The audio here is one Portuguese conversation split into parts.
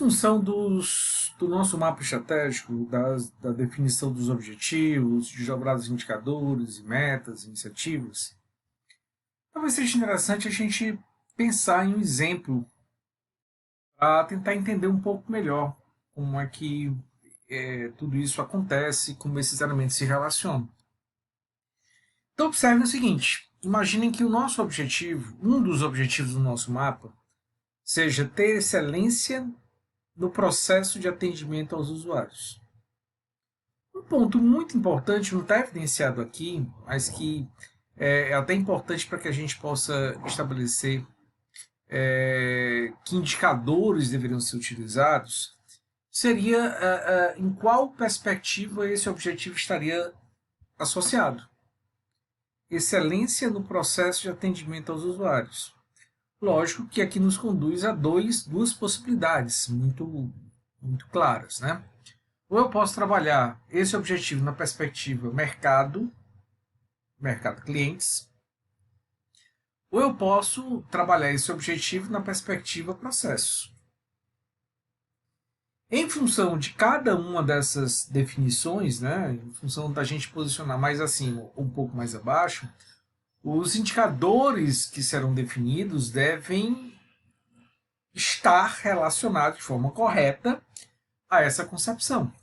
função do nosso mapa estratégico, da definição dos objetivos, de dobrar os indicadores e metas, iniciativas, talvez seja interessante a gente pensar em um exemplo para tentar entender um pouco melhor como é que tudo isso acontece, como esses elementos se relacionam. Então observe o seguinte, imaginem que o nosso objetivo, um dos objetivos do nosso mapa, seja ter excelência no processo de atendimento aos usuários. Um ponto muito importante, não está evidenciado aqui, mas que é até importante para que a gente possa estabelecer que indicadores deveriam ser utilizados, seria em qual perspectiva esse objetivo estaria associado. Excelência no processo de atendimento aos usuários. Lógico que aqui nos conduz a duas possibilidades muito claras, né? Ou eu posso trabalhar esse objetivo na perspectiva mercado clientes, ou eu posso trabalhar esse objetivo na perspectiva processo. Em função de cada uma dessas definições, né, em função da gente posicionar mais acima ou um pouco mais abaixo, os indicadores que serão definidos devem estar relacionados de forma correta a essa concepção.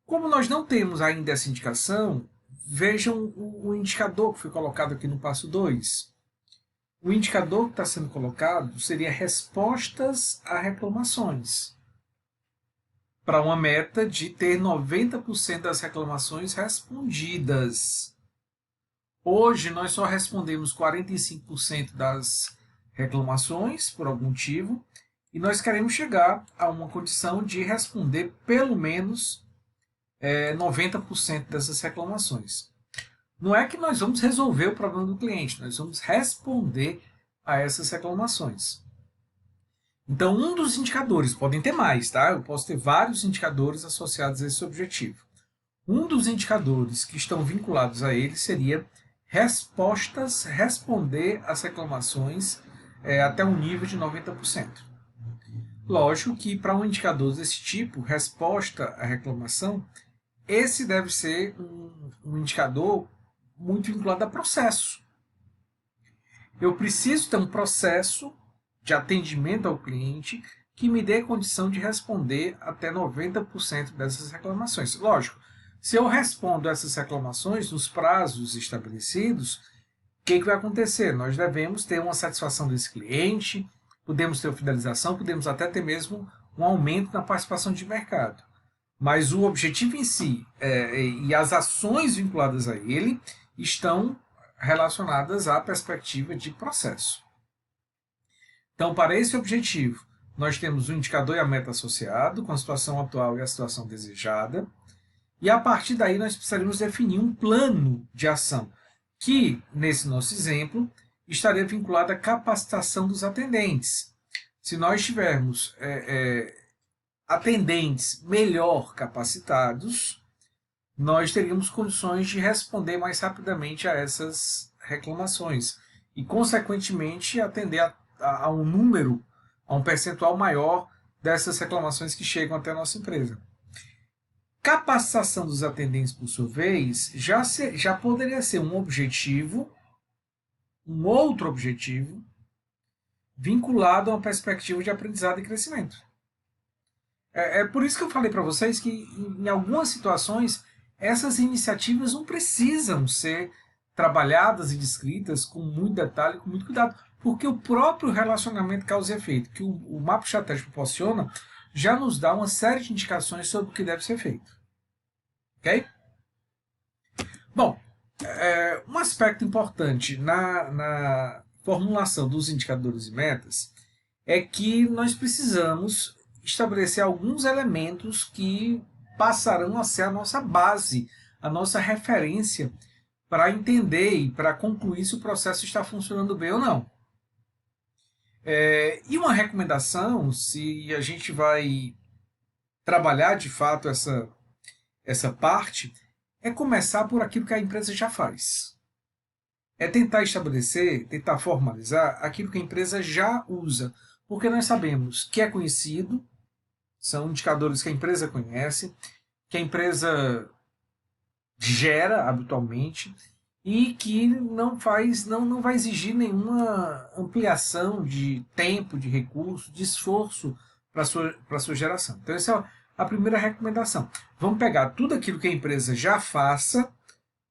Como nós não temos ainda essa indicação, vejam o indicador que foi colocado aqui no passo 2. O indicador que está sendo colocado seria respostas a reclamações, para uma meta de ter 90% das reclamações respondidas. Hoje nós só respondemos 45% das reclamações, por algum motivo, e nós queremos chegar a uma condição de responder pelo menos 90% dessas reclamações. Não é que nós vamos resolver o problema do cliente, nós vamos responder a essas reclamações. Então, um dos indicadores, podem ter mais, tá? Eu posso ter vários indicadores associados a esse objetivo. Um dos indicadores que estão vinculados a ele seria responder às reclamações até um nível de 90%. Lógico que para um indicador desse tipo, resposta à reclamação, esse deve ser um indicador muito vinculado a processo. Eu preciso ter um processo de atendimento ao cliente que me dê condição de responder até 90% dessas reclamações. Lógico, se eu respondo essas reclamações nos prazos estabelecidos, o que vai acontecer? Nós devemos ter uma satisfação desse cliente, podemos ter uma fidelização, podemos até ter mesmo um aumento na participação de mercado. Mas o objetivo em si e as ações vinculadas a ele estão relacionadas à perspectiva de processo. Então, para esse objetivo, nós temos o indicador e a meta associado, com a situação atual e a situação desejada. E a partir daí nós precisaríamos definir um plano de ação, que, nesse nosso exemplo, estaria vinculado à capacitação dos atendentes. Se nós tivermos atendentes melhor capacitados, nós teríamos condições de responder mais rapidamente a essas reclamações e, consequentemente, atender a um número, a um percentual maior dessas reclamações que chegam até a nossa empresa. Capacitação dos atendentes, por sua vez, já poderia ser um objetivo, um outro objetivo, vinculado a uma perspectiva de aprendizado e crescimento. É por isso que eu falei para vocês que, em algumas situações, essas iniciativas não precisam ser trabalhadas e descritas com muito detalhe, com muito cuidado, porque o próprio relacionamento causa e efeito, que o mapa estratégico proporciona, já nos dá uma série de indicações sobre o que deve ser feito. Ok? Bom, um aspecto importante na formulação dos indicadores e metas é que nós precisamos estabelecer alguns elementos que passarão a ser a nossa base, a nossa referência para entender e para concluir se o processo está funcionando bem ou não. E uma recomendação, se a gente vai trabalhar de fato essa parte, é começar por aquilo que a empresa já faz. É tentar estabelecer, tentar formalizar aquilo que a empresa já usa. Porque nós sabemos que é conhecido, são indicadores que a empresa conhece, que a empresa gera habitualmente e que não vai exigir nenhuma ampliação de tempo, de recurso, de esforço para sua geração. Então essa é a primeira recomendação. Vamos pegar tudo aquilo que a empresa já faça,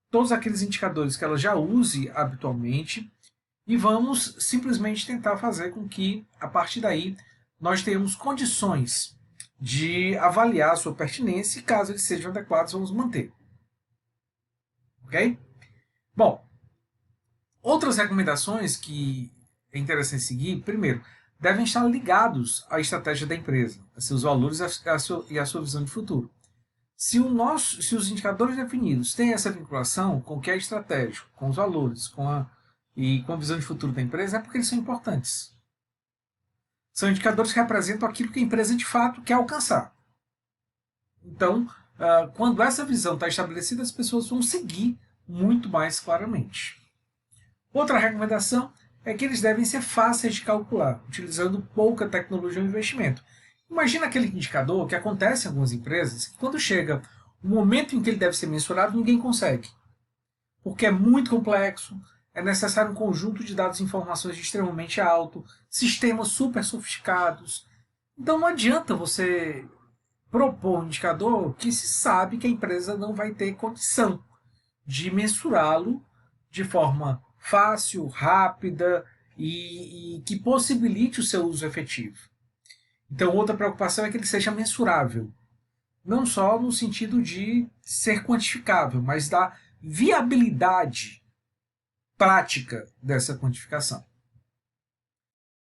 todos aqueles indicadores que ela já use habitualmente, e vamos simplesmente tentar fazer com que, a partir daí, nós tenhamos condições de avaliar a sua pertinência e, caso eles sejam adequados, vamos manter. Ok? Bom, outras recomendações que é interessante seguir, primeiro, devem estar ligados à estratégia da empresa, a seus valores e a sua visão de futuro. Se os indicadores definidos têm essa vinculação com o que é estratégico, com os valores, e com a visão de futuro da empresa, é porque eles são importantes. São indicadores que representam aquilo que a empresa de fato quer alcançar. Então, quando essa visão está estabelecida, as pessoas vão seguir muito mais claramente. Outra recomendação é que eles devem ser fáceis de calcular, utilizando pouca tecnologia ou investimento. Imagina aquele indicador que acontece em algumas empresas, que quando chega o momento em que ele deve ser mensurado, ninguém consegue. Porque é muito complexo, é necessário um conjunto de dados e informações extremamente alto, sistemas super sofisticados. Então não adianta você propor um indicador que se sabe que a empresa não vai ter condição de mensurá-lo de forma fácil, rápida e que possibilite o seu uso efetivo. Então, outra preocupação é que ele seja mensurável. Não só no sentido de ser quantificável, mas da viabilidade prática dessa quantificação.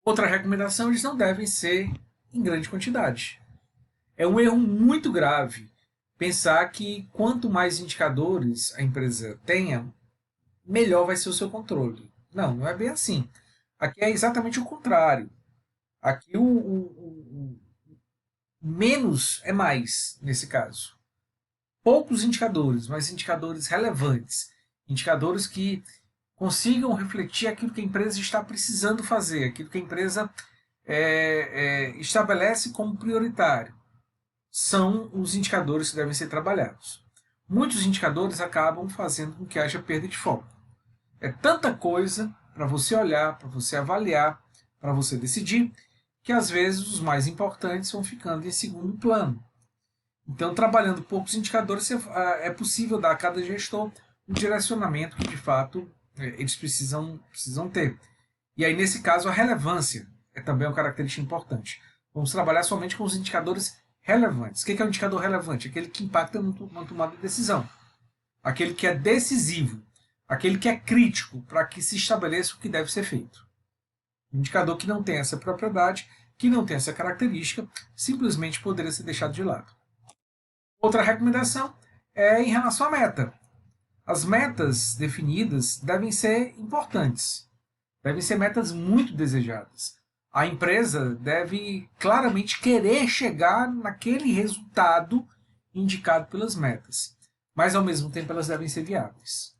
Outra recomendação, eles não devem ser em grande quantidade. É um erro muito grave pensar que quanto mais indicadores a empresa tenha, melhor vai ser o seu controle. Não, não é bem assim. Aqui é exatamente o contrário. Aqui o menos é mais, nesse caso. Poucos indicadores, mas indicadores relevantes. Indicadores que consigam refletir aquilo que a empresa está precisando fazer, aquilo que a empresa estabelece como prioritário. São os indicadores que devem ser trabalhados. Muitos indicadores acabam fazendo com que haja perda de foco. É tanta coisa para você olhar, para você avaliar, para você decidir, que às vezes os mais importantes vão ficando em segundo plano. Então, trabalhando poucos indicadores, é possível dar a cada gestor um direcionamento que, de fato, eles precisam ter. E aí, nesse caso, a relevância é também uma característica importante. Vamos trabalhar somente com os indicadores relevantes. O que é um indicador relevante? Aquele que impacta na tomada de decisão. Aquele que é decisivo. Aquele que é crítico para que se estabeleça o que deve ser feito. Um indicador que não tem essa propriedade, que não tem essa característica, simplesmente poderia ser deixado de lado. Outra recomendação é em relação à meta. As metas definidas devem ser importantes. Devem ser metas muito desejadas. A empresa deve claramente querer chegar naquele resultado indicado pelas metas. Mas, ao mesmo tempo, elas devem ser viáveis.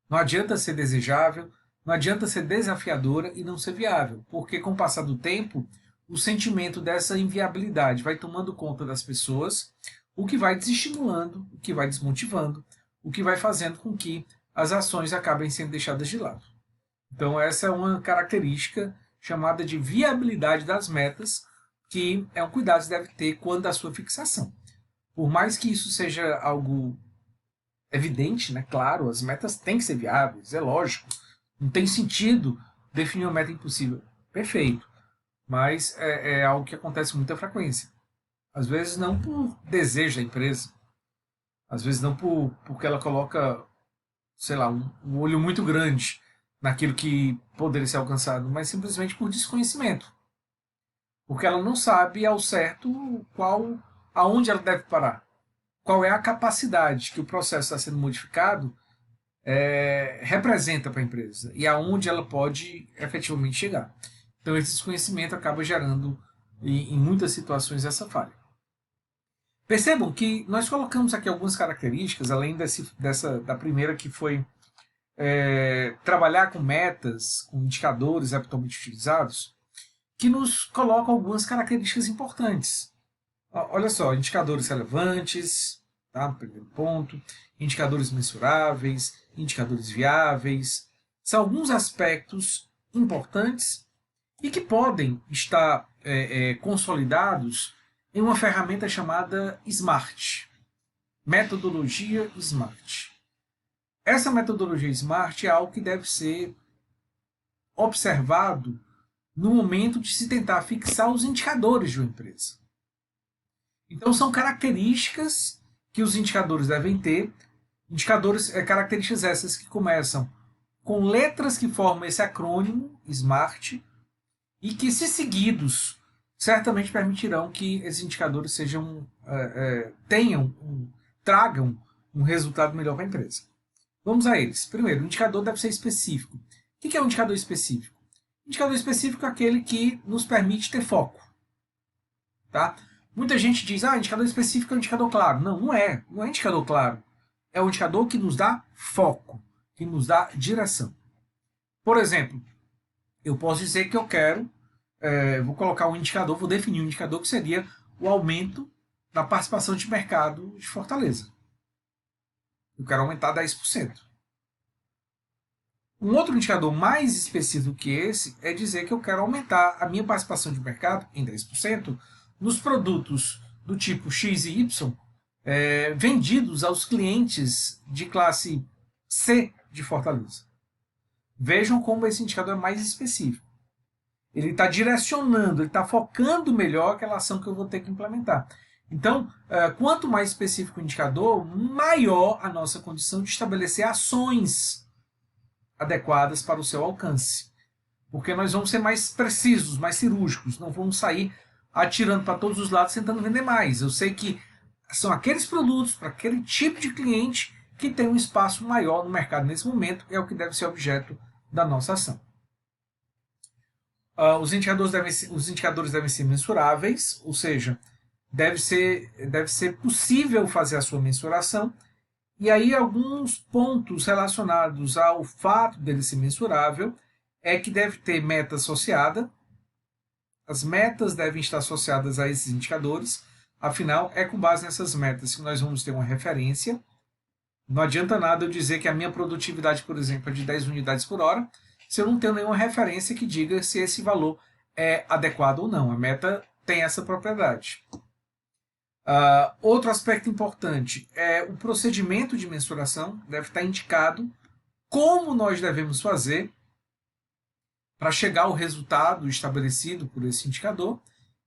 Não adianta ser desejável, não adianta ser desafiadora e não ser viável, porque com o passar do tempo, o sentimento dessa inviabilidade vai tomando conta das pessoas, o que vai desestimulando, o que vai desmotivando, o que vai fazendo com que as ações acabem sendo deixadas de lado. Então essa é uma característica chamada de viabilidade das metas, que é um cuidado que se deve ter quando da sua fixação. Por mais que isso seja algo evidente, né? Claro, as metas têm que ser viáveis, é lógico. Não tem sentido definir uma meta impossível. Perfeito. Mas é algo que acontece com muita frequência. Às vezes não por desejo da empresa. Às vezes não porque ela coloca, sei lá, um olho muito grande naquilo que poderia ser alcançado, mas simplesmente por desconhecimento. Porque ela não sabe ao certo aonde ela deve parar. Qual é a capacidade que o processo está sendo modificado representa para a empresa e aonde ela pode efetivamente chegar. Então esse desconhecimento acaba gerando, em muitas situações, essa falha. Percebam que nós colocamos aqui algumas características, além da primeira, que foi trabalhar com metas, com indicadores habitualmente utilizados, que nos colocam algumas características importantes. Olha só, indicadores relevantes, tá? Primeiro ponto, indicadores mensuráveis, indicadores viáveis, são alguns aspectos importantes e que podem estar consolidados em uma ferramenta chamada SMART, metodologia SMART. Essa metodologia SMART é algo que deve ser observado no momento de se tentar fixar os indicadores de uma empresa. Então, são características que os indicadores devem ter, características essas que começam com letras que formam esse acrônimo, SMART, e que, se seguidos, certamente permitirão que esses indicadores sejam, tragam um resultado melhor para a empresa. Vamos a eles. Primeiro, o indicador deve ser específico. O que é um indicador específico? O indicador específico é aquele que nos permite ter foco. Tá? Muita gente diz, indicador específico é um indicador claro. Não, não é. Não é indicador claro. É um indicador que nos dá foco, que nos dá direção. Por exemplo, eu posso dizer que eu quero, vou colocar um indicador, vou definir um indicador que seria o aumento da participação de mercado de Fortaleza. Eu quero aumentar 10%. Um outro indicador mais específico que esse é dizer que eu quero aumentar a minha participação de mercado em 10% nos produtos do tipo X e Y vendidos aos clientes de classe C de Fortaleza. Vejam como esse indicador é mais específico. Ele está direcionando, ele está focando melhor aquela ação que eu vou ter que implementar. Então, quanto mais específico o indicador, maior a nossa condição de estabelecer ações adequadas para o seu alcance. Porque nós vamos ser mais precisos, mais cirúrgicos, não vamos sair atirando para todos os lados tentando vender mais. Eu sei que são aqueles produtos para aquele tipo de cliente que tem um espaço maior no mercado nesse momento, é o que deve ser objeto da nossa ação. Os indicadores devem ser mensuráveis, ou seja, deve ser possível fazer a sua mensuração. E aí alguns pontos relacionados ao fato dele ser mensurável é que deve ter meta associada. As metas devem estar associadas a esses indicadores. Afinal, é com base nessas metas que nós vamos ter uma referência. Não adianta nada eu dizer que a minha produtividade, por exemplo, é de 10 unidades por hora, se eu não tenho nenhuma referência que diga se esse valor é adequado ou não. A meta tem essa propriedade. Outro aspecto importante é o procedimento de mensuração. Deve estar indicado como nós devemos fazer para chegar ao resultado estabelecido por esse indicador.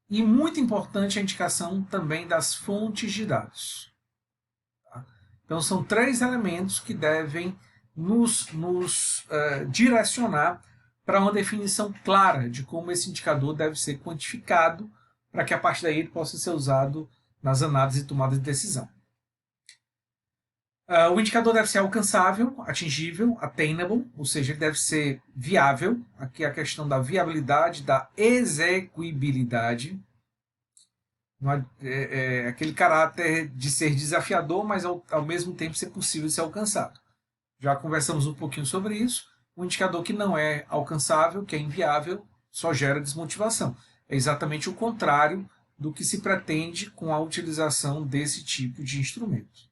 E muito importante a indicação também das fontes de dados. Então, são 3 elementos que devem nos direcionar para uma definição clara de como esse indicador deve ser quantificado para que a partir daí ele possa ser usado nas análises e tomadas de decisão. O indicador deve ser alcançável, atingível, attainable, ou seja, ele deve ser viável. Aqui é a questão da viabilidade, da execuibilidade. Aquele caráter de ser desafiador, mas ao mesmo tempo ser possível de ser alcançado. Já conversamos um pouquinho sobre isso. Um indicador que não é alcançável, que é inviável, só gera desmotivação. É exatamente o contrário do que se pretende com a utilização desse tipo de instrumento.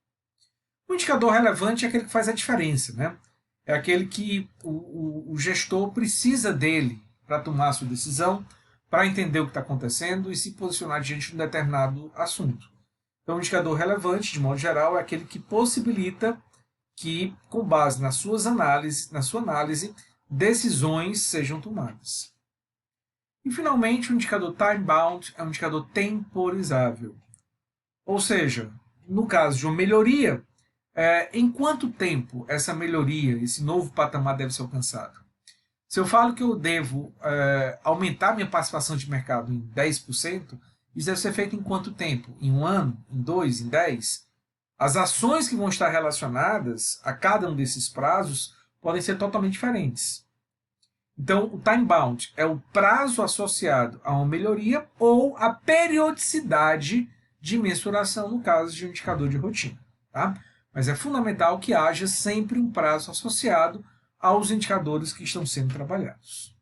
O indicador relevante é aquele que faz a diferença, né? É aquele que o gestor precisa dele para tomar a sua decisão, para entender o que está acontecendo e se posicionar diante de um determinado assunto. Então, o indicador relevante, de modo geral, é aquele que possibilita que, com base na sua análise, decisões sejam tomadas. E, finalmente, o indicador time-bound é um indicador temporizável. Ou seja, no caso de uma melhoria, em quanto tempo essa melhoria, esse novo patamar deve ser alcançado? Se eu falo que eu devo aumentar minha participação de mercado em 10%, isso deve ser feito em quanto tempo? Em 1 ano? Em 2? Em 10? As ações que vão estar relacionadas a cada um desses prazos podem ser totalmente diferentes. Então, o time-bound é o prazo associado a uma melhoria ou a periodicidade de mensuração, no caso de um indicador de rotina. Tá? Mas é fundamental que haja sempre um prazo associado aos indicadores que estão sendo trabalhados.